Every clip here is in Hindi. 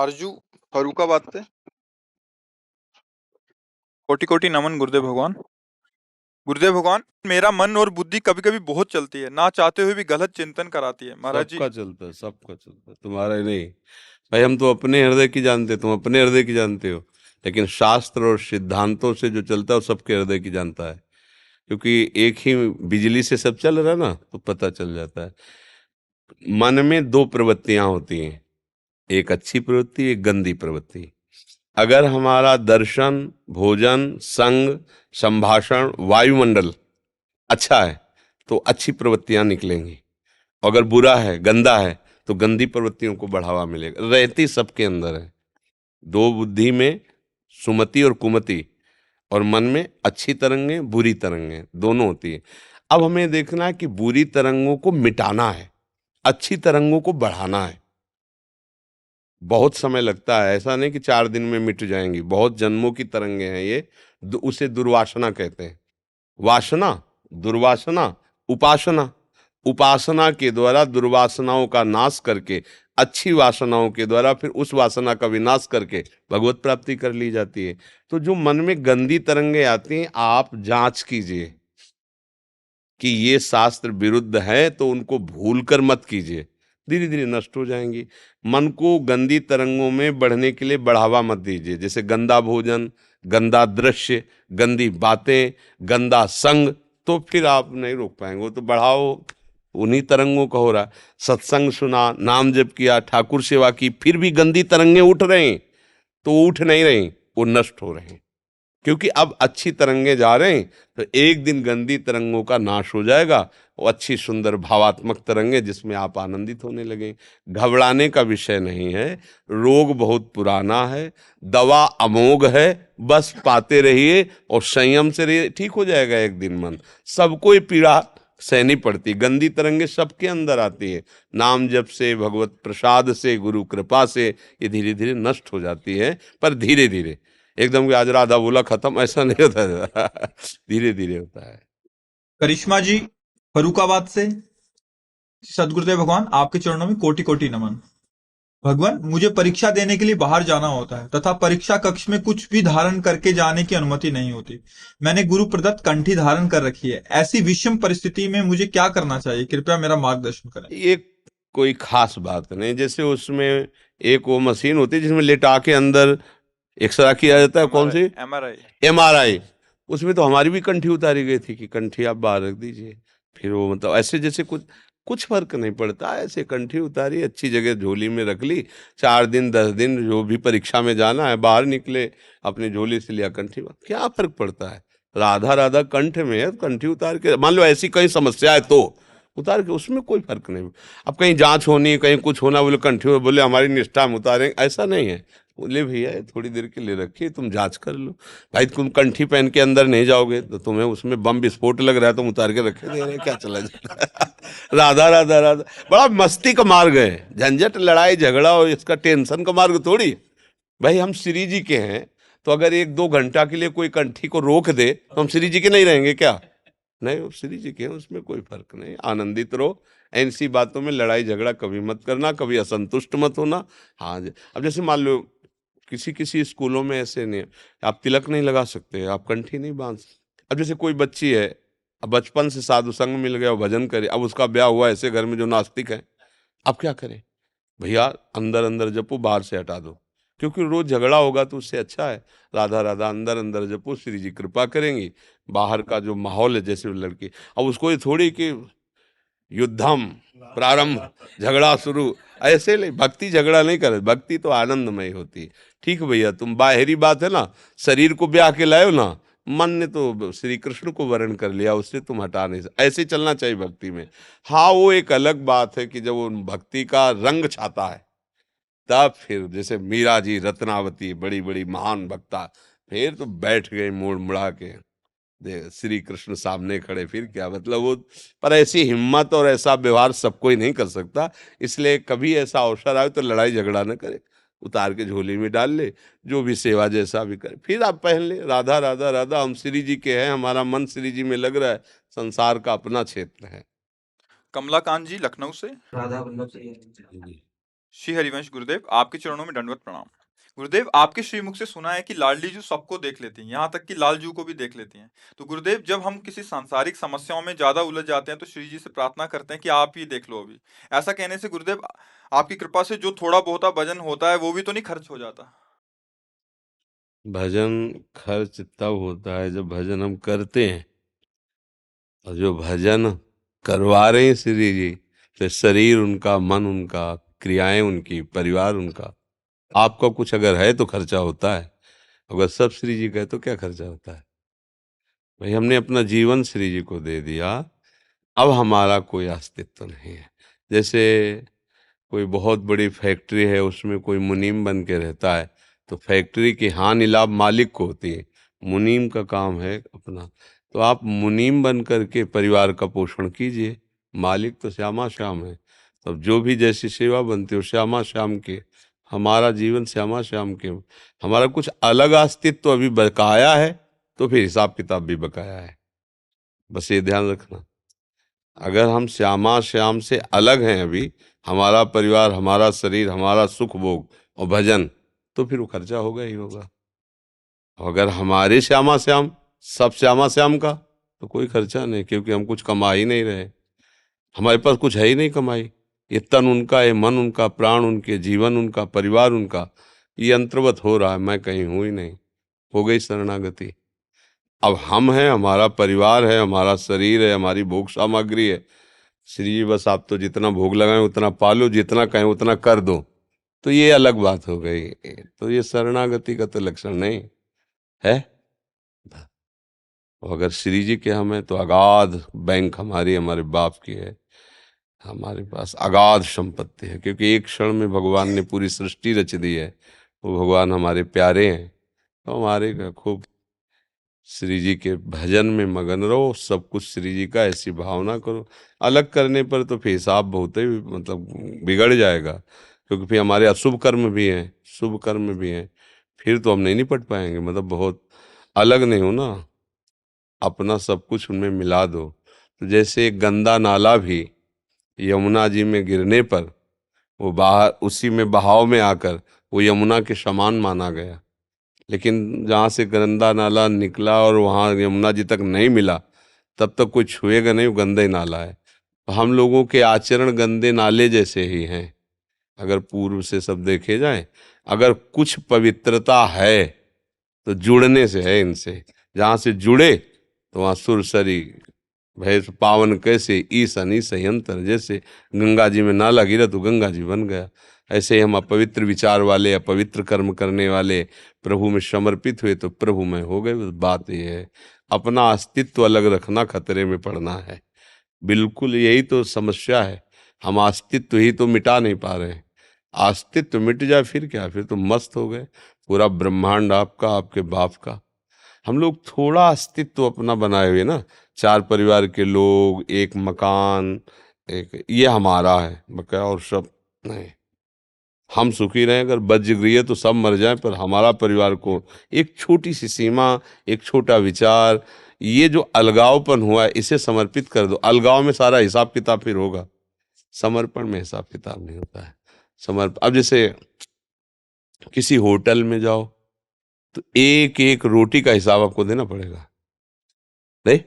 आरजू फरुखाबाद से। कोटि कोटि नमन गुरुदेव भगवान। गुरुदेव भगवान, मेरा मन और बुद्धि कभी कभी बहुत चलती है, ना चाहते हुए भी गलत चिंतन कराती है महाराज जी। सबका चलता है, सबका चलता है, तुम्हारा ही नहीं। भाई हम तो अपने हृदय की जानते, तुम अपने हृदय की जानते हो, लेकिन शास्त्र और सिद्धांतों से जो चलता है वो सबके हृदय की जानता है। क्योंकि एक ही बिजली से सब चल रहा है ना, तो पता चल जाता है। मन में दो प्रवृत्तियां होती हैं, एक अच्छी प्रवृत्ति, एक गंदी प्रवृत्ति। अगर हमारा दर्शन, भोजन, संग, संभाषण, वायुमंडल अच्छा है तो अच्छी प्रवृत्तियां निकलेंगी। अगर बुरा है, गंदा है, तो गंदी प्रवृत्तियों को बढ़ावा मिलेगा। रहती सबके अंदर है, दो बुद्धि में, सुमति और कुमति, और मन में अच्छी तरंगें, बुरी तरंगें दोनों होती है। अब हमें देखना है कि बुरी तरंगों को मिटाना है, अच्छी तरंगों को बढ़ाना है। बहुत समय लगता है, ऐसा नहीं कि 4 दिन में मिट जाएंगी, बहुत जन्मों की तरंगे हैं ये। उसे दुर्वासना कहते हैं। वासना, दुर्वासना, उपासना। उपासना के द्वारा दुर्वासनाओं का नाश करके, अच्छी वासनाओं के द्वारा फिर उस वासना का विनाश करके भगवत प्राप्ति कर ली जाती है। तो जो मन में गंदी तरंगे आती हैं, आप जांच कीजिए कि ये शास्त्र विरुद्ध है, तो उनको भूलकर मत कीजिए, धीरे धीरे नष्ट हो जाएंगी। मन को गंदी तरंगों में बढ़ने के लिए बढ़ावा मत दीजिए, जैसे गंदा भोजन, गंदा दृश्य, गंदी बातें, गंदा संग, तो फिर आप नहीं रोक पाएंगे, वो तो बढ़ाओ उन्हीं तरंगों का हो रहा। सत्संग सुना, नाम जप किया, ठाकुर सेवा की, फिर भी गंदी तरंगे उठ रहे हैं, तो वो उठ नहीं रही, वो नष्ट हो रहे हैं। क्योंकि अब अच्छी तरंगे जा रहे हैं, तो एक दिन गंदी तरंगों का नाश हो जाएगा, वो अच्छी सुंदर भावात्मक तरंगे जिसमें आप आनंदित होने लगे। घबराने का विषय नहीं है, रोग बहुत पुराना है, दवा अमोघ है, बस पाते रहिए और संयम से रहिए, ठीक हो जाएगा एक दिन मन। सबको ये पीड़ा सहनी पड़ती, गंदी तरंगे सबके अंदर आती है। नाम जप से, भगवत प्रसाद से, गुरु कृपा से ये धीरे धीरे नष्ट हो जाती है, पर धीरे धीरे। एकदम कि आज राधा बोला खत्म, ऐसा नहीं होता है। धीरे धीरे होता है। करिश्मा जी फरुखाबाद से। सदगुरुदेव भगवान, आपके चरणों में कोटि कोटि नमन। भगवान, मुझे परीक्षा देने के लिए बाहर जाना होता है तथा परीक्षा कक्ष में कुछ भी धारण करके जाने की अनुमति नहीं होती। मैंने गुरु प्रदत्त कंठी धारण कर रखी है। ऐसी विषम परिस्थिति में मुझे क्या करना चाहिए? कृपया मेरा मार्गदर्शन करें। ये कोई खास बात नहीं, जैसे उसमें एक वो मशीन होती है जिसमें लेटा के अंदर एक्सरा किया जाता है, कौन सी? एमआरआई। MRI। उसमें तो हमारी भी कंठी उतारी गई थी कि कंठी आप बाहर रख दीजिए। फिर वो मतलब ऐसे जैसे कुछ कुछ फर्क नहीं पड़ता, ऐसे कंठी उतारी, अच्छी जगह झोली में रख ली, 4 दिन 10 दिन जो भी परीक्षा में जाना है, बाहर निकले, अपनी झोली से लिया कंठी, क्या फर्क पड़ता है? राधा राधा कंठ में है, कंठी उतार के, मान लो ऐसी कई समस्या है तो उतार के, उसमें कोई फर्क नहीं। अब कहीं जांच होनी, कहीं कुछ होना, बोले कंठी, बोले हमारी निष्ठा हम उतारेंगे, ऐसा नहीं है। बोले भैया थोड़ी देर के लिए रखिए, तुम जांच कर लो। भाई तुम कंठी पहन के अंदर नहीं जाओगे तो तुम्हें उसमें बम विस्फोट लग रहा है, तुम उतार के रखे दे रहे हैं, क्या चला जाता है। राधा राधा राधा बड़ा मस्ती का मार्ग है, झंझट लड़ाई झगड़ा और इसका टेंशन का मार्ग थोड़ी। भाई हम श्री जी के हैं, तो अगर 1-2 घंटा के लिए कोई कंठी को रोक दे तो हम श्री जी के नहीं रहेंगे क्या? नहीं, वो श्री जी के हैं, उसमें कोई फर्क नहीं, आनंदित रहो। ऐसी बातों में लड़ाई झगड़ा कभी मत करना, कभी असंतुष्ट मत होना। हाँ अब जैसे मान लो किसी किसी स्कूलों में ऐसे नहीं, आप तिलक नहीं लगा सकते, आप कंठी नहीं बांध सकते। अब जैसे कोई बच्ची है, अब बचपन से साधु संग मिल गया, वो भजन करे, अब उसका ब्याह हुआ ऐसे घर में जो नास्तिक है, अब क्या करें? भैया अंदर अंदर जपो, बाहर से हटा दो, क्योंकि रोज झगड़ा होगा तो उससे अच्छा है राधा राधा अंदर अंदर जपो, श्री जी कृपा करेंगी। बाहर का जो माहौल है, जैसे वो लड़की, अब उसको ये थोड़ी कि युद्धम प्रारंभ, झगड़ा शुरू, ऐसे नहीं। भक्ति झगड़ा नहीं करे, भक्ति तो आनंदमय होती है। ठीक भैया, तुम बाहरी बात है ना, शरीर को ब्याह के लाए हो ना, मन ने तो श्री कृष्ण को वर्ण कर लिया, उससे तुम हटा नहीं सकते। ऐसे चलना चाहिए भक्ति में। हाँ वो एक अलग बात है कि जब वो भक्ति का रंग छाता है, तब फिर जैसे मीरा जी, रत्नावती, बड़ी बड़ी महान भक्ता, फिर तो बैठ गए मोड़ मुड़ा के, श्री कृष्ण सामने खड़े, फिर क्या मतलब वो। पर ऐसी हिम्मत और ऐसा व्यवहार सब कोई नहीं कर सकता, इसलिए कभी ऐसा अवसर आए तो लड़ाई झगड़ा न करे, उतार के झोली में डाल ले, जो भी सेवा जैसा भी करे, फिर आप पहन ले। राधा राधा राधा, हम श्री जी के हैं, हमारा मन श्री जी में लग रहा है, संसार का अपना क्षेत्र है। कमलाकांत जी लखनऊ से। राधा वल्लभ जी। श्री हरिवंश गुरुदेव, आपके चरणों में दंडवत प्रणाम। गुरुदेव, आपके श्रीमुख से सुना है कि लाडली जू सबको देख लेती हैं, यहाँ तक कि लाल जू को भी देख लेती हैं। तो गुरुदेव, जब हम किसी सांसारिक समस्याओं में ज्यादा उलझ जाते हैं तो श्री जी से प्रार्थना करते हैं कि आप ही देख लो अभी। ऐसा कहने से गुरुदेव, आपकी कृपा से जो थोड़ा बहुत भजन होता है वो भी तो नहीं खर्च हो जाता? भजन खर्च तब होता है जब भजन हम करते हैं, और जो भजन करवा रहे हैं श्री जी, तो शरीर उनका, मन उनका, क्रियाएं उनकी, परिवार उनका, आपका कुछ अगर है तो खर्चा होता है। अगर सब श्री जी का है तो क्या खर्चा होता है? भाई हमने अपना जीवन श्री जी को दे दिया, अब हमारा कोई अस्तित्व नहीं है। जैसे कोई बहुत बड़ी फैक्ट्री है, उसमें कोई मुनीम बन के रहता है, तो फैक्ट्री की हानि लाभ मालिक को होती है, मुनीम का काम है अपना। तो आप मुनीम बन करके परिवार का पोषण कीजिए, मालिक तो श्यामा श्याम है। तब जो भी जैसी सेवा बनती हो श्यामा श्याम के, हमारा जीवन श्यामा श्याम के, हमारा कुछ अलग अस्तित्व अभी बकाया है तो फिर हिसाब किताब भी बकाया है। बस ये ध्यान रखना, अगर हम श्यामा श्याम से अलग हैं अभी, हमारा परिवार, हमारा शरीर, हमारा सुख भोग और भजन, तो फिर वो खर्चा होगा ही होगा। अगर हमारे श्यामा श्याम, सब श्यामा श्याम का, तो कोई खर्चा नहीं, क्योंकि हम कुछ कमा ही नहीं रहे, हमारे पास कुछ है ही नहीं कमाई। ये तन उनका, ये मन उनका, प्राण उनके, जीवन उनका, परिवार उनका, ये अंतर्गत हो रहा है, मैं कहीं हूं ही नहीं। हो गई शरणागति। अब हम हैं, हमारा परिवार है, हमारा शरीर है, हमारी भोग सामग्री है। श्री जी बस आप तो जितना भोग लगाएं उतना पालो, जितना कहें उतना कर दो, तो ये अलग बात हो गई। तो ये शरणागति का तो लक्षण नहीं है। और अगर श्री जी के हम हैं तो अगाध बैंक हमारी, हमारे बाप की है, हमारे पास अगाध संपत्ति है, क्योंकि एक क्षण में भगवान ने पूरी सृष्टि रच दी है। वो भगवान हमारे प्यारे हैं, तो हमारे खूब श्री जी के भजन में मगन रहो, सब कुछ श्री जी का, ऐसी भावना करो। अलग करने पर तो फिर हिसाब बहुत ही मतलब बिगड़ जाएगा, क्योंकि फिर हमारे अशुभ कर्म भी हैं, शुभ कर्म भी हैं, फिर तो हम नहीं निपट पाएंगे। मतलब बहुत अलग नहीं हो ना, अपना सब कुछ उनमें मिला दो। तो जैसे एक गंदा नाला भी यमुना जी में गिरने पर वो बाहर उसी में बहाव में आकर वो यमुना के समान माना गया, लेकिन जहाँ से गंदा नाला निकला और वहाँ यमुना जी तक नहीं मिला, तब तक कोई छुएगा नहीं, वो गंदा ही नाला है। तो हम लोगों के आचरण गंदे नाले जैसे ही हैं, अगर पूर्व से सब देखे जाए। अगर कुछ पवित्रता है तो जुड़ने से है इनसे, जहाँ से जुड़े तो वहाँ सुरसरी भय पावन कैसे, ईसन संयंत्र, जैसे गंगा जी में नाला गिरा तो गंगा जी बन गया। ऐसे ही हम अपवित्र विचार वाले, अपवित्र कर्म करने वाले प्रभु में समर्पित हुए तो प्रभु में हो गए। बस बात ये है, अपना अस्तित्व अलग रखना खतरे में पड़ना है। बिल्कुल यही तो समस्या है, हम अस्तित्व ही तो मिटा नहीं पा रहे हैं। अस्तित्व मिट जाए फिर क्या, फिर तो मस्त हो गए, पूरा ब्रह्मांड आपका, आपके बाप का। हम लोग थोड़ा अस्तित्व अपना बनाए हुए ना, चार परिवार के लोग, एक मकान, एक ये हमारा है बकाया, और सब नहीं। हम सुखी रहें, अगर बजगृह तो सब मर जाएं, पर हमारा परिवार को एक छोटी सी सीमा, एक छोटा विचार, ये जो अलगावपन हुआ है इसे समर्पित कर दो। अलगाव में सारा हिसाब किताब फिर होगा, समर्पण में हिसाब किताब नहीं होता है। अब जैसे किसी होटल में जाओ तो एक एक रोटी का हिसाब आपको देना पड़ेगा, नहीं?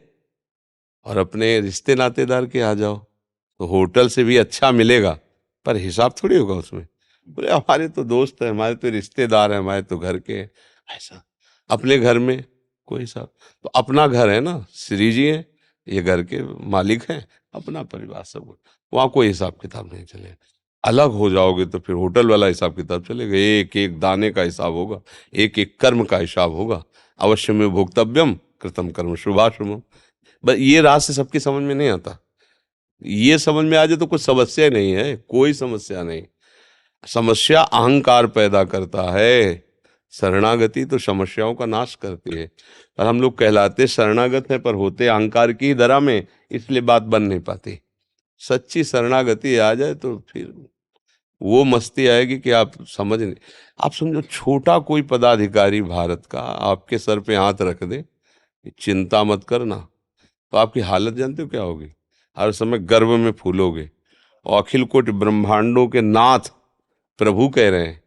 और अपने रिश्ते नातेदार के आ जाओ तो होटल से भी अच्छा मिलेगा, पर हिसाब थोड़ी होगा उसमें। बोले हमारे तो दोस्त है, हमारे तो रिश्तेदार है, हमारे तो घर के हैं। ऐसा अपने घर में कोई हिसाब? तो अपना घर है ना, श्री जी है, ये घर के मालिक हैं, अपना परिवार सब कुछ, वहाँ कोई हिसाब किताब नहीं चलेगा। अलग हो जाओगे तो फिर होटल वाला हिसाब किताब चलेगा, एक एक दाने का हिसाब होगा, एक एक कर्म का हिसाब होगा। अवश्य में भोक्तव्यम कृतम कर्म शुभाशुभम। बस ये राज से सबकी समझ में नहीं आता। ये समझ में आ जाए तो कुछ समस्या नहीं है, कोई समस्या नहीं। समस्या अहंकार पैदा करता है, शरणागति तो समस्याओं का नाश करती है। और हम लोग कहलाते शरणागत हैं पर होते अहंकार की दरा में, इसलिए बात बन नहीं पाती। सच्ची शरणागति आ जाए तो फिर वो मस्ती आएगी कि आप समझ नहीं। आप समझो छोटा कोई पदाधिकारी भारत का आपके सर पे हाथ रख दे, चिंता मत करना, तो आपकी हालत जानते हो क्या होगी? 「 हर समय गर्व में फूलोगे, और अखिल कोटि ब्रह्मांडों के नाथ, प्रभु कह रहे हैं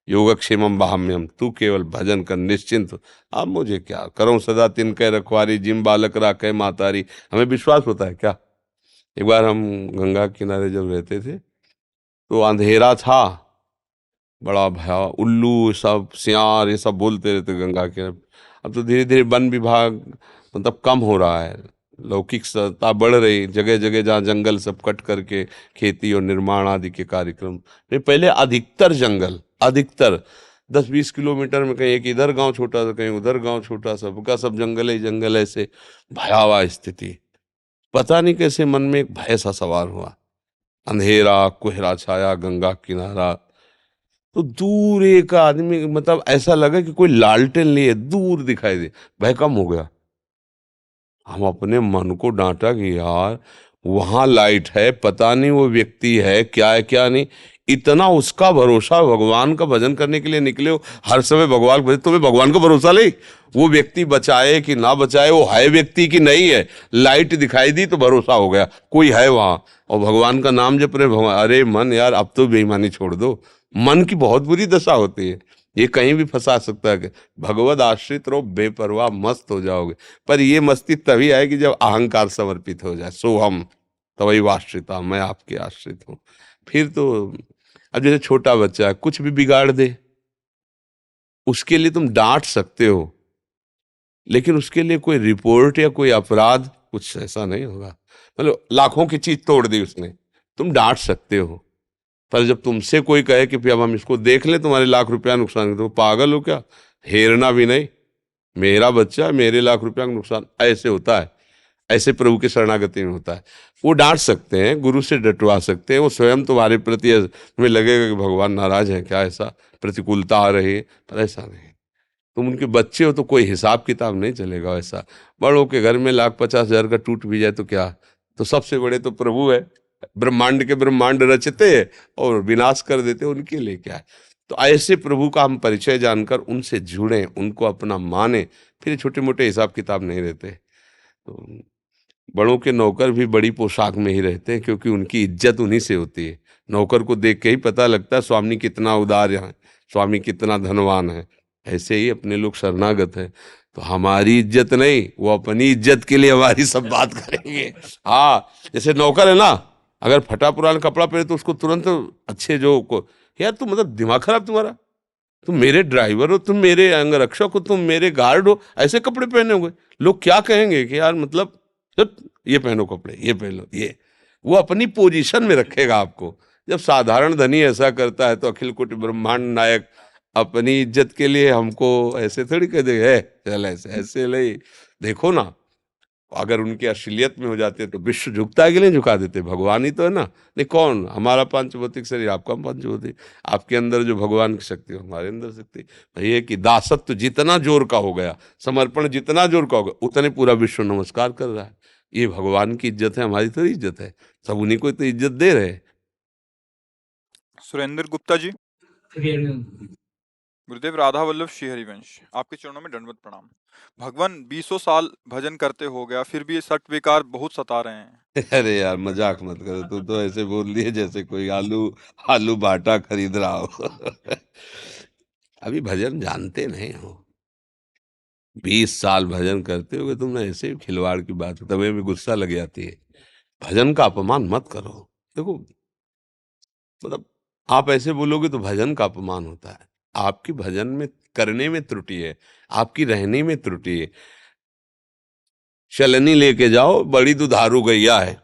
योगक्षेमम बाह्यम, तू केवल भजन कर निश्चिंत हो। अब मुझे क्या करूं, सदा तिनके रखवारी, जिम बालक राखे मातारी। हमें विश्वास होता है क्या? एक बार हम गंगा किनारे जब रहते थे तो अंधेरा था, बड़ा भया, उल्लू सब सियार ये सब बोलते रहते गंगा के। अब तो धीरे धीरे वन विभाग मतलब कम हो रहा है, लौकिक सत्ता बढ़ रही, जगह जगह जहाँ जंगल सब कट करके खेती और निर्माण आदि के कार्यक्रम। नहीं, पहले अधिकतर जंगल, अधिकतर 10-20 किलोमीटर में कहीं एक इधर गांव छोटा सा, कहीं उधर गांव छोटा, सबका सब जंगल ही जंगल, ऐसे भयावह स्थिति। पता नहीं कैसे मन में एक भय सा सवार हुआ, अंधेरा कोहरा छाया, गंगा किनारा, तो दूर एक आदमी, मतलब ऐसा लगा कि कोई लालटेन लिए दूर दिखाई दे, भय कम हो गया। हम अपने मन को डांटा कि यार वहां लाइट है, पता नहीं वो व्यक्ति है क्या है क्या नहीं। इतना उसका भरोसा, भगवान का भजन करने के लिए निकले हो, हर समय भगवान भजन, तुम्हें भगवान का भरोसा नहीं वो व्यक्ति बचाए कि ना बचाए, वो है व्यक्ति की नहीं है, लाइट दिखाई दी तो भरोसा हो गया कोई है वहां, और भगवान का नाम जप रहे भगवान। अरे मन यार अब तो बेईमानी छोड़ दो, मन की बहुत बुरी दशा होती है, ये कहीं भी फंसा सकता है। भगवद आश्रित रहो, बेपरवाह मस्त हो जाओगे। पर ये मस्ती तभी आएगी जब अहंकार समर्पित हो जाए, सोहम तवई आश्रिता, मैं आपके आश्रित हूं। फिर तो अब जैसे छोटा बच्चा है कुछ भी बिगाड़ दे, उसके लिए तुम डांट सकते हो, लेकिन उसके लिए कोई रिपोर्ट या कोई अपराध कुछ ऐसा नहीं होगा। मतलब लाखों की चीज तोड़ दी उसने, तुम डांट सकते हो, पर जब तुमसे कोई कहे कि फिर अब हम इसको देख लें, तुम्हारे लाख रुपया नुकसान, तो पागल हो क्या? हेरना भी नहीं, मेरा बच्चा मेरे लाख रुपया का नुकसान, ऐसे होता है, ऐसे प्रभु की शरणागति में होता है। वो डांट सकते हैं, गुरु से डटवा सकते हैं, वो स्वयं तुम्हारे प्रति तुम्हें लगेगा कि भगवान नाराज है क्या, ऐसा प्रतिकूलता आ रही है, पर ऐसा नहीं। तुम उनके बच्चे हो तो कोई हिसाब किताब नहीं चलेगा वैसा। बड़ों के घर में 1,50,000 का टूट भी जाए तो क्या, तो सबसे बड़े तो प्रभु है, ब्रह्मांड के ब्रह्मांड रचते और विनाश कर देते, उनके लिए क्या है। तो ऐसे प्रभु का हम परिचय जानकर उनसे जुड़ें, उनको अपना माने, फिर छोटे मोटे हिसाब किताब नहीं रहते। तो बड़ों के नौकर भी बड़ी पोशाक में ही रहते हैं, क्योंकि उनकी इज्जत उन्हीं से होती है। नौकर को देख के ही पता लगता है स्वामी कितना उदार है, स्वामी कितना धनवान है। ऐसे ही अपने लोग शरणागत हैं, तो हमारी इज्जत नहीं, वो अपनी इज्जत के लिए हमारी सब बात करेंगे। हाँ, जैसे नौकर है ना, अगर फटा पुराना कपड़ा पहने तो उसको तुरंत अच्छे जो को, यार तुम मतलब दिमाग खराब तुम्हारा, तुम मेरे ड्राइवर हो, तुम मेरे अंगरक्षक हो, तुम मेरे गार्ड हो, ऐसे कपड़े पहने हुए लोग क्या कहेंगे कि यार मतलब जब ये पहनो कपड़े, ये पहन लो, ये वो अपनी पोजीशन में रखेगा आपको। जब साधारण धनी ऐसा करता है तो अखिल कोटि ब्रह्मांड नायक अपनी इज्जत के लिए हमको ऐसे थोड़ी कह दे, है चल ऐसे ऐसे ले। देखो ना, अगर उनकी असलियत में हो जाते तो विश्व झुकता है कि नहीं झुका देते, भगवान ही तो है ना। नहीं कौन, हमारा पंचभौतिक शरीर, आपका पंचभौतिक, आपके अंदर जो भगवान की शक्ति हो, हमारे अंदर शक्ति। भाई ये कि दासत्व जितना जोर का हो गया, समर्पण जितना जोर का हो गया, उतने पूरा विश्व नमस्कार कर रहा है। ये भगवान की इज्जत है, हमारी थोड़ी इज्जत है, सब उन्हीं को तो इज्जत दे रहे हैं। सुरेंद्र गुप्ता जी। गुरुदेव राधा वल्लभ श्री हरिवंश, आपके चरणों में दंडवत प्रणाम। भगवान 20 साल भजन करते हो गया, फिर भी ये सट विकार बहुत सता रहे हैं। अरे यार मजाक मत करो, तू तो ऐसे बोल दिए जैसे कोई आलू आलू बाटा खरीद रहा हो। अभी भजन जानते नहीं हो, 20 साल भजन करते होगे तुमने, ऐसे खिलवाड़ की बात, तभी भी गुस्सा लग जाती है। भजन का अपमान मत करो। देखो मतलब आप ऐसे बोलोगे तो भजन का अपमान होता है। आपकी भजन में करने में त्रुटि है, आपकी रहने में त्रुटि है। चलनी लेके जाओ, बड़ी दुधारू गैया है,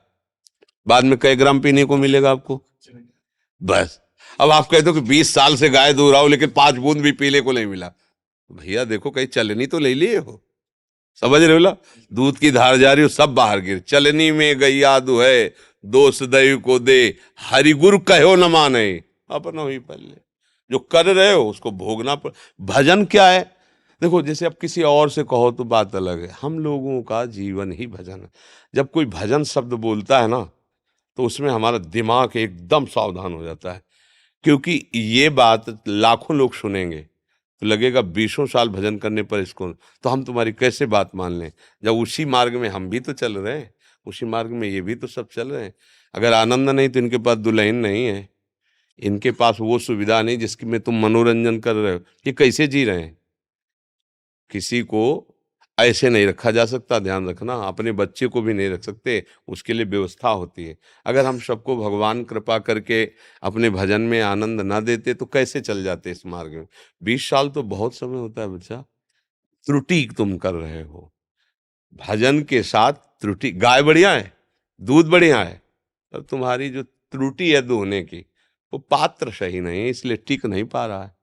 बाद में कई ग्राम पीने को मिलेगा आपको? बस। अब आप कहते हो कि 20 साल से गाय दूह रहा हूं लेकिन 5 बूंद भी पीने को नहीं मिला। भैया देखो कहीं चलनी तो ले लिए हो, समझ रहे हो ना? दूध की धार जा रही हो, सब बाहर गिर, चलनी में गैया दुहे, दोष दैव को दे, हरि गुरु कहो न माने, अपना ही पल्ले। जो कर रहे हो उसको भोगना पड़। भजन क्या है? देखो जैसे अब किसी और से कहो तो बात अलग है, हम लोगों का जीवन ही भजन है। जब कोई भजन शब्द बोलता है ना, तो उसमें हमारा दिमाग एकदम सावधान हो जाता है, क्योंकि ये बात लाखों लोग सुनेंगे तो लगेगा 20 साल भजन करने पर इसको, तो हम तुम्हारी कैसे बात मान लें, जब उसी मार्ग में हम भी तो चल रहे हैं, उसी मार्ग में ये भी तो सब चल रहे हैं। अगर आनंद नहीं तो इनके पास दुल्हन नहीं है, इनके पास वो सुविधा नहीं जिसकी में तुम मनोरंजन कर रहे हो। ये कैसे जी रहे हैं? किसी को ऐसे नहीं रखा जा सकता, ध्यान रखना। अपने बच्चे को भी नहीं रख सकते, उसके लिए व्यवस्था होती है। अगर हम सबको भगवान कृपा करके अपने भजन में आनंद ना देते तो कैसे चल जाते इस मार्ग में? 20 साल तो बहुत समय होता है बच्चा। त्रुटि तुम कर रहे हो भजन के साथ। त्रुटि, गाय बढ़िया है, दूध बढ़िया है, पर तुम्हारी जो त्रुटि है दोहने की, वो पात्र सही नहीं है, इसलिए टिक नहीं पा रहा है।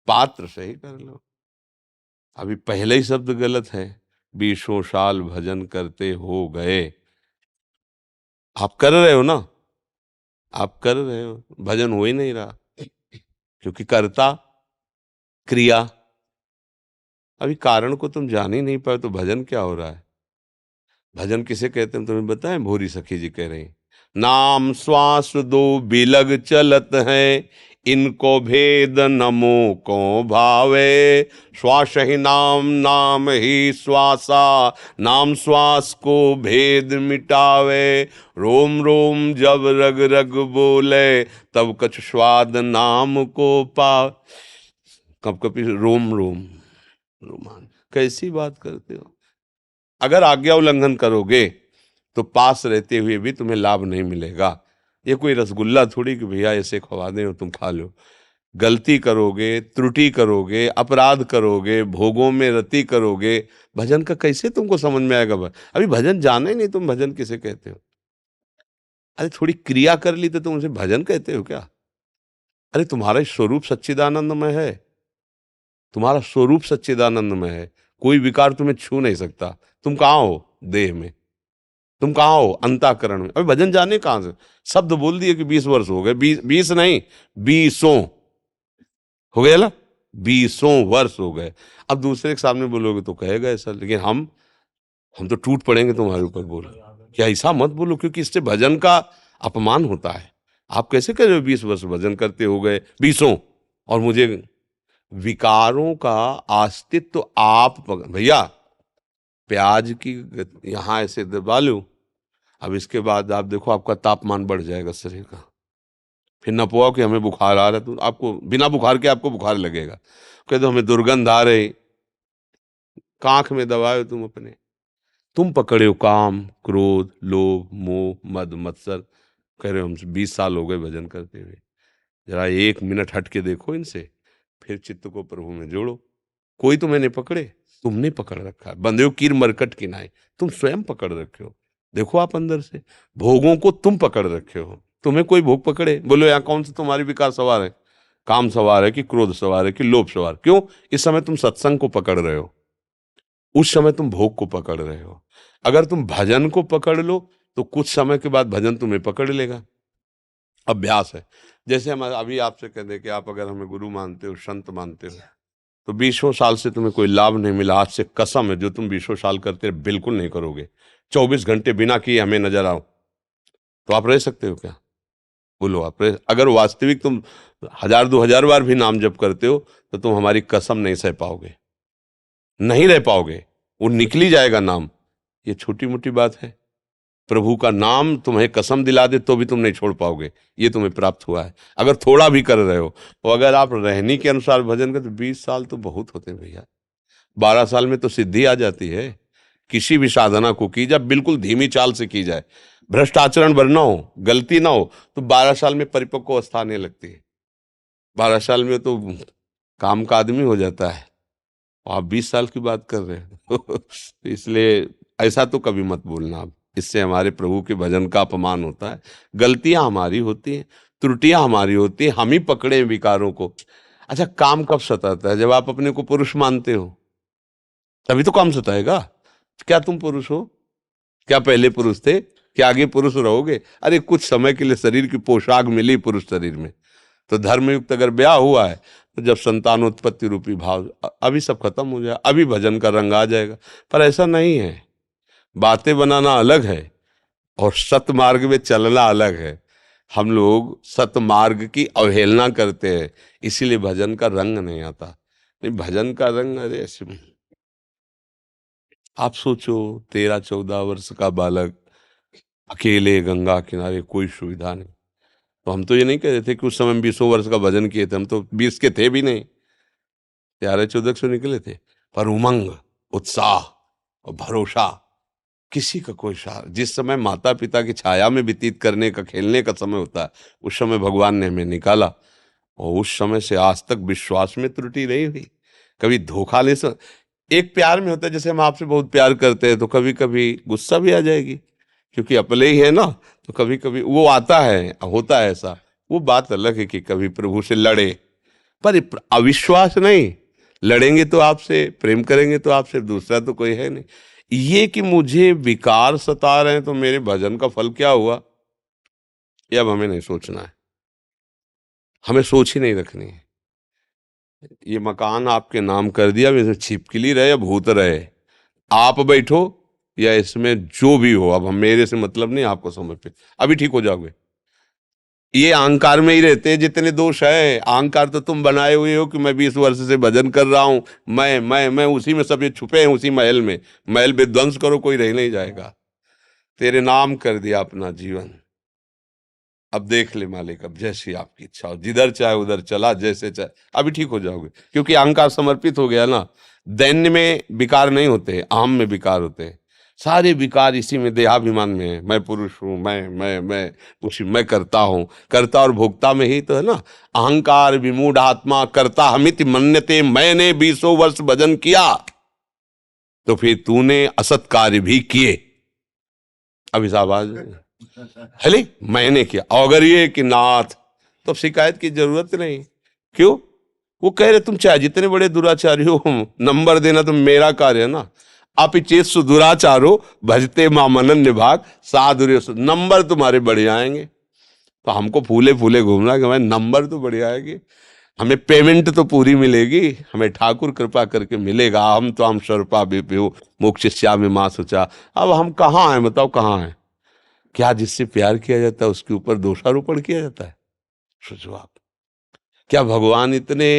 पात्र सही कर लो। अभी पहले ही शब्द गलत है, 20 साल भजन करते हो गए। आप कर रहे हो ना, आप कर रहे हो, भजन हो ही नहीं रहा, क्योंकि कर्ता क्रिया, अभी कारण को तुम जान ही नहीं पाए तो भजन क्या हो रहा है? भजन किसे कहते हैं तुम्हें बताएं? भोरी सखी जी कह रही हैं, नाम श्वास दो बिलग चलत है, इनको भेद नमो को भावे। श्वास ही नाम, नाम ही श्वासा, नाम श्वास को भेद मिटावे। रोम रोम जब रग रग बोले, तब कछ स्वाद नाम को पा। कब कभी रोम रोम रोमान, कैसी बात करते हो? अगर आज्ञा उल्लंघन करोगे तो पास रहते हुए भी तुम्हें लाभ नहीं मिलेगा। ये कोई रसगुल्ला थोड़ी कि भैया ऐसे खवा दें और तुम खा लो। गलती करोगे, त्रुटि करोगे, अपराध करोगे, भोगों में रति करोगे, भजन का कैसे तुमको समझ में आएगा? अभी भजन जाना ही नहीं, तुम भजन किसे कहते हो? अरे थोड़ी क्रिया कर ली तो तुम उसे भजन कहते हो क्या? अरे तुम्हारा स्वरूप सच्चिदानंदमय है, तुम्हारा स्वरूप सच्चिदानंदमय है, कोई विकार तुम्हें छू नहीं सकता। तुम कहाँ हो? देह में। तुम कहाँ हो? अंतःकरण में। अभी भजन जाने कहाँ से? शब्द बोल दिए कि 20 वर्ष हो गए, 20 नहीं, 20 हो गया ना, 20 वर्ष हो गए। अब दूसरे के सामने बोलोगे तो कहेगा ऐसा, लेकिन हम तो टूट पड़ेंगे तुम्हारे ऊपर। बोलो क्या ऐसा मत बोलो, क्योंकि इससे भजन का अपमान होता है। आप कैसे कह रहे हो 20 वर्ष भजन करते हो गए, 20, और मुझे विकारों का अस्तित्व आप भैया, प्याज की यहाँ ऐसे दबा लो, अब इसके बाद आप देखो आपका तापमान बढ़ जाएगा शरीर का। फिर न पोआ कि हमें बुखार आ रहा है, तो आपको बिना बुखार के आपको बुखार लगेगा। कह दो हमें दुर्गंध आ रही, कांख में दबाए तुम अपने। तुम पकड़े हो काम, क्रोध, लोभ, मोह, मद, मत्सर। कह रहे हो हम 20 साल हो गए भजन करते हुए। जरा 1 मिनट हट के देखो इनसे, फिर चित्त को प्रभु में जोड़ो। कोई तुम्हें नहीं पकड़े, तुमने पकड़ रखा है। बंधे हो कीर मरकट की नाई, तुम स्वयं पकड़ रखे हो। देखो आप अंदर से, भोगों को तुम पकड़ रखे हो। तुम्हें कोई भोग पकड़े? बोलो यहाँ कौन सा तुम्हारी विकार सवार है? काम सवार है कि क्रोध सवार है कि लोभ सवार? क्यों? इस समय तुम सत्संग को पकड़ रहे हो, उस समय तुम भोग को पकड़ रहे हो। अगर तुम भजन को पकड़ लो तो कुछ समय के बाद भजन तुम्हें पकड़ लेगा। अभ्यास है। जैसे हम अभी आपसे कह दें कि आप अगर हमें गुरु मानते हो, संत मानते हो, तो 20 साल से तुम्हें कोई लाभ नहीं मिला, आज से कसम है, जो तुम 20 साल करते बिल्कुल नहीं करोगे। 24 घंटे बिना किए हमें नजर आओ, तो आप रह सकते हो क्या? बोलो आप रह? अगर वास्तविक तुम 1000-2000 बार भी नाम जप करते हो तो तुम हमारी कसम नहीं सह पाओगे, नहीं रह पाओगे, वो निकली जाएगा नाम। ये छोटी मोटी बात है? प्रभु का नाम तुम्हें कसम दिला दे तो भी तुम नहीं छोड़ पाओगे, ये तुम्हें प्राप्त हुआ है। अगर थोड़ा भी कर रहे हो, और अगर आप रहनी के अनुसार भजन करते, 20 साल तो बहुत होते हैं भैया। 12 साल में तो सिद्धि आ जाती है। किसी भी साधना को की जाए बिल्कुल धीमी चाल से की जाए, भ्रष्ट आचरण भर ना हो, गलती ना हो, तो 12 साल में परिपक्व अवस्था आने लगती है। 12 साल में तो काम का आदमी हो जाता है, और आप 20 साल की बात कर रहे हो। तो इसलिए ऐसा तो कभी मत बोलना आप, इससे हमारे प्रभु के भजन का अपमान होता है। गलतियां हमारी होती हैं, त्रुटियां हमारी होती हैं, हम ही पकड़े हैं विकारों को। अच्छा, काम कब सताता है? जब आप अपने को पुरुष मानते हो, तभी तो काम सताएगा। क्या तुम पुरुष हो? क्या पहले पुरुष थे? क्या आगे पुरुष रहोगे? अरे कुछ समय के लिए शरीर की पोशाक मिली पुरुष शरीर में, तो धर्मयुक्त अगर ब्याह हुआ है तो जब संतानोत्पत्ति रूपी भाव, अभी सब खत्म हो जाए, अभी भजन का रंग आ जाएगा। पर ऐसा नहीं है। बातें बनाना अलग है और सतमार्ग में चलना अलग है। हम लोग सतमार्ग की अवहेलना करते हैं, इसीलिए भजन का रंग नहीं आता। नहीं, भजन का रंग, अरे ऐसे आप सोचो, 13-14 वर्ष का बालक, अकेले गंगा किनारे, कोई सुविधा नहीं, तो हम तो ये नहीं कह रहे थे कि उस समय हम 20 वर्ष का भजन किए थे, हम तो 20 के थे भी नहीं, 13-14 से निकले थे। पर उमंग, उत्साह और भरोसा, किसी का कोई सार, जिस समय माता पिता की छाया में व्यतीत करने का, खेलने का समय होता है, उस समय भगवान ने हमें निकाला, और उस समय से आज तक विश्वास में त्रुटि नहीं हुई, कभी धोखा नहीं। एक प्यार में होता है, जैसे हम आपसे बहुत प्यार करते हैं तो कभी कभी गुस्सा भी आ जाएगी, क्योंकि अपने ही है ना, तो कभी कभी वो आता है, होता है ऐसा। वो बात अलग है कि कभी प्रभु से लड़े, पर अविश्वास नहीं। लड़ेंगे तो आपसे, प्रेम करेंगे तो आपसे, दूसरा तो कोई है नहीं। ये कि मुझे विकार सता रहे हैं तो मेरे भजन का फल क्या हुआ, ये अब हमें नहीं सोचना है, हमें सोच ही नहीं रखनी है। ये मकान आपके नाम कर दिया, इसमें छिपकली रहे या भूत रहे, आप बैठो या इसमें जो भी हो, अब हम, मेरे से मतलब नहीं, आपको समर्पित, अभी ठीक हो जाओगे। ये अहंकार में ही रहते हैं जितने दोष है। अहंकार तो तुम बनाए हुए हो कि मैं 20 वर्ष से भजन कर रहा हूं, मैं उसी में, सब ये छुपे हैं उसी महल में। महल विध्वंस करो, कोई रह नहीं जाएगा। तेरे नाम कर दिया अपना जीवन, अब देख ले मालिक, अब जैसी आपकी इच्छा हो, जिधर चाहे उधर चला, जैसे चाहे, अभी ठीक हो जाओगे। क्योंकि अहंकार समर्पित हो गया ना। दैन्य में विकार नहीं होते, अहम में विकार होते हैं। सारे विकार इसी में, देहाभिमान में है। मैं पुरुष हूं, मैं उसी, मैं करता हूं, करता और भोक्ता में ही तो है ना। अहंकार विमूढ़ आत्मा करता हमिति मन्यते, मैंने 20 वर्ष भजन किया, तो फिर तूने असत कार्य भी किए। अब इस आवाज हले मैंने किया, अगर ये कि नाथ, तो शिकायत की जरूरत नहीं। क्यों? वो कह रहे तुम चाहे जितने बड़े दुराचारी हो, नंबर देना तो मेरा कार्य है ना। आप चेत सुदुराचारो भजते मां मनन निभाग साधुर्य, नंबर तुम्हारे बढ़े आएंगे। तो हमको फूले फूले घूमना कि हमारे नंबर तो बढ़िया आएगी, हमें पेमेंट तो पूरी मिलेगी, हमें ठाकुर कृपा करके मिलेगा। हम तो हम स्वरूपा विभु मोक्षिष्या में मां सुचा। अब हम कहाँ हैं बताओ, कहाँ हैं? क्या जिससे प्यार किया जाता है उसके ऊपर दोषारोपण किया जाता है? सोचो आप, क्या भगवान इतने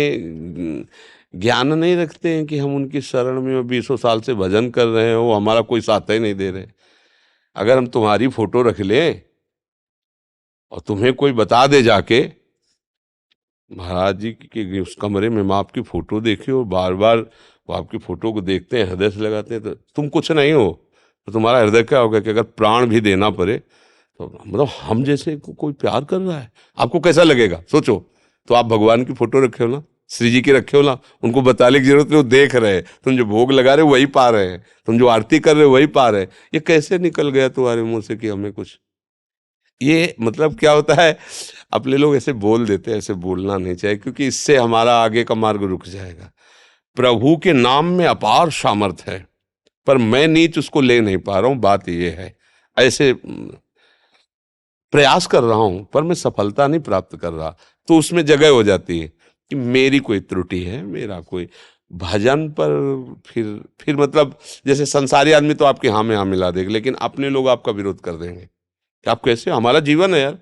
ज्ञान नहीं रखते हैं कि हम उनकी शरण में 20 साल से भजन कर रहे हैं, वो हमारा कोई साथ ही नहीं दे रहे? अगर हम तुम्हारी फोटो रख लें और तुम्हें कोई बता दे जाके, महाराज जी के उस कमरे में मैं आपकी फोटो देखी और बार बार वो आपकी फोटो को देखते हैं, हृदय से लगाते हैं, तो तुम कुछ नहीं हो, तो तुम्हारा हृदय क्या होगा कि अगर प्राण भी देना पड़े तो, मतलब हम जैसे को कोई प्यार कर रहा है, आपको कैसा लगेगा? सोचो। तो आप भगवान की फोटो रखे हो ना, श्री जी की रखे हो ना, उनको बताने की जरूरत नहीं, वो देख रहे हैं। तुम जो भोग लगा रहे हो वही पा रहे हैं, तुम जो आरती कर रहे हो वही पा रहे हैं। ये कैसे निकल गया तुम्हारे मुंह से कि हमें कुछ, ये मतलब क्या होता है? अपने लोग ऐसे बोल देते हैं, ऐसे बोलना नहीं चाहिए, क्योंकि इससे हमारा आगे का मार्ग रुक जाएगा। प्रभु के नाम में अपार सामर्थ्य है, पर मैं नीच उसको ले नहीं पा रहा हूं, बात ये है। ऐसे प्रयास कर रहा हूं पर मैं सफलता नहीं प्राप्त कर रहा, तो उसमें जगह हो जाती है कि मेरी कोई त्रुटि है, मेरा कोई भजन पर। फिर मतलब जैसे संसारी आदमी तो आपके हाँ में हाँ मिला देगा, लेकिन अपने लोग आपका विरोध कर देंगे कि आप कैसे, हमारा जीवन है यार,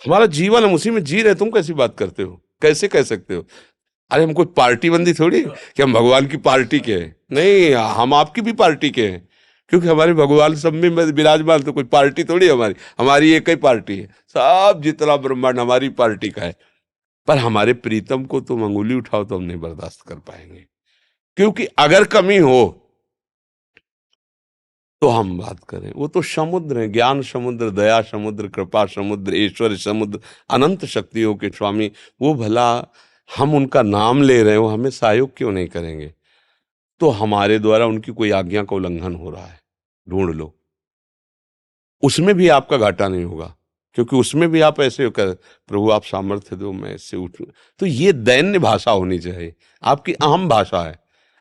हमारा जीवन हम उसी में जी रहे, तुम कैसी बात करते हो, कैसे कह सकते हो? अरे हम कोई पार्टी बंदी थोड़ी कि हम भगवान की पार्टी के हैं, नहीं, हम आपकी भी पार्टी के हैं, क्योंकि हमारे भगवान सब में विराजमान, तो कोई पार्टी थोड़ी हमारी, हमारी एक ही पार्टी है, सब जितना ब्रह्मांड हमारी पार्टी का है। पर हमारे प्रीतम को तुम अंगुली उठाओ तो हम नहीं बर्दाश्त कर पाएंगे, क्योंकि अगर कमी हो तो हम बात करें, वो तो समुद्र है, ज्ञान समुद्र, दया समुद्र, कृपा समुद्र, ऐश्वर्य समुद्र, अनंत शक्तियों के स्वामी। वो भला हम उनका नाम ले रहे हो, हमें सहयोग क्यों नहीं करेंगे? तो हमारे द्वारा उनकी कोई आज्ञा का उल्लंघन हो रहा है, ढूंढ लो, उसमें भी आपका घाटा नहीं होगा, क्योंकि उसमें भी आप ऐसे कर, प्रभु आप सामर्थ्य दो मैं इससे उठूं। तो ये दैन्य भाषा होनी चाहिए, आपकी अहम भाषा है।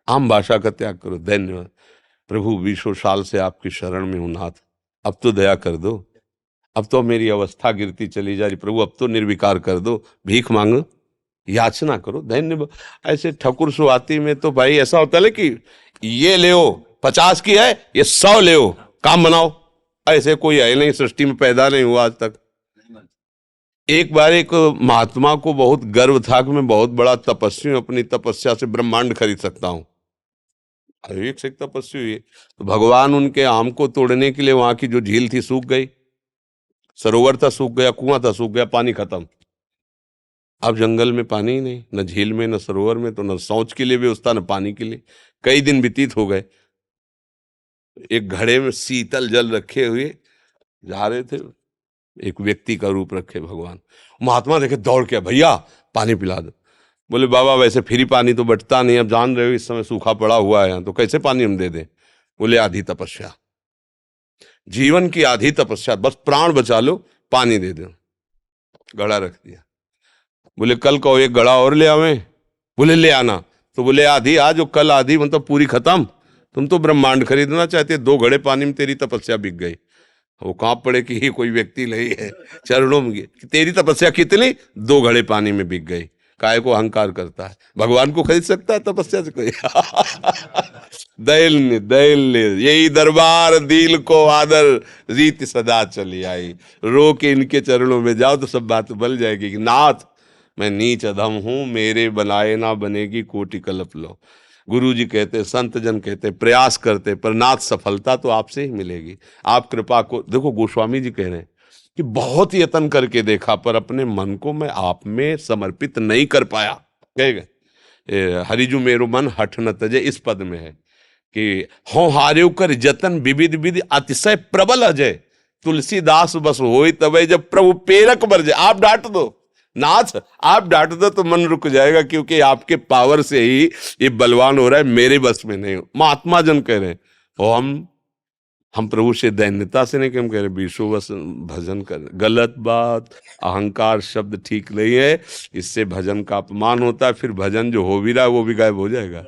अहम भाषा का त्याग करो, दैन्य। प्रभु 20 साल से आपकी शरण में हूं नाथ, अब तो दया कर दो, अब तो मेरी अवस्था गिरती चली जा रही, प्रभु अब तो निर्विकार कर दो, भीख मांगो, याचना करो, धन्य। ऐसे ठकुर सुहाती में तो भाई ऐसा होता है कि ये ले 50 की है, ये 100 ले, काम बनाओ। ऐसे कोई है नहीं, सृष्टि में पैदा नहीं हुआ आज तक। एक बार एक महात्मा को बहुत गर्व था कि मैं बहुत बड़ा तपस्वी हूं, अपनी तपस्या से ब्रह्मांड खरीद सकता हूं। एक से एक तपस्वी हुई, तो भगवान उनके आम को तोड़ने के लिए वहां की जो झील थी सूख गई, सरोवर था सूख गया, कुआं था सूख गया, पानी खत्म। अब जंगल में पानी ही नहीं, न झील में न सरोवर में, तो न शौच के लिए व्यवस्था न पानी के लिए। कई दिन व्यतीत हो गए। एक घड़े में शीतल जल रखे हुए जा रहे थे, एक व्यक्ति का रूप रखे भगवान। महात्मा देखे, दौड़ के, भैया पानी पिला दो। बोले बाबा वैसे फ्री पानी तो बटता नहीं, अब जान रहे हो इस समय सूखा पड़ा हुआ है, तो कैसे पानी हम दे दें। बोले आधी तपस्या, जीवन की आधी तपस्या, बस प्राण बचा लो, पानी दे दो। घड़ा रख दिया। बोले कल कहो एक घड़ा और ले आवे। बोले ले आना। तो बोले आधी आज, कल आधी, मतलब पूरी खत्म। तुम तो ब्रह्मांड खरीदना चाहते, 2 घड़े पानी में तेरी तपस्या बिक गई। वो कांप पड़े कि ये कोई व्यक्ति नहीं है, चरणों में कि तेरी तपस्या कितनी, 2 घड़े पानी में बिक गई। काय को अहंकार करता है, भगवान को खरीद सकता है तपस्या से कोई। दैल दैल यही दरबार दिल को आदर, रीत सदा चली आई। रो के इनके चरणों में जाओ तो सब बात बल जाएगी कि नाथ मैं नीच अधम हूं, मेरे बनाए ना बनेगी कोटि कल्प लो। गुरु जी कहते, संत जन कहते, प्रयास करते पर नाथ सफलता तो आपसे ही मिलेगी। आप कृपा को देखो, गोस्वामी जी कह रहे हैं कि बहुत यत्न करके देखा पर अपने मन को मैं आप में समर्पित नहीं कर पाया। कह गए हरिजु मेरो मन हठ न तजे, इस पद में है कि हो हार्यो कर जतन विविध विधि अतिशय प्रबल अजय, तुलसीदास बस होई तबे जब प्रभु पेरक बरजे। आप डांट दो नाथ, आप डांट दो तो मन रुक जाएगा, क्योंकि आपके पावर से ही ये बलवान हो रहा है, मेरे बस में नहीं हो। महात्मा जन कह रहे हैं, और हम प्रभु से दैन्यता से नहीं, हम कह रहे विश्व बस भजन कर। गलत बात, अहंकार शब्द ठीक नहीं है, इससे भजन का अपमान होता है। फिर भजन जो हो भी रहा है वो भी गायब हो जाएगा।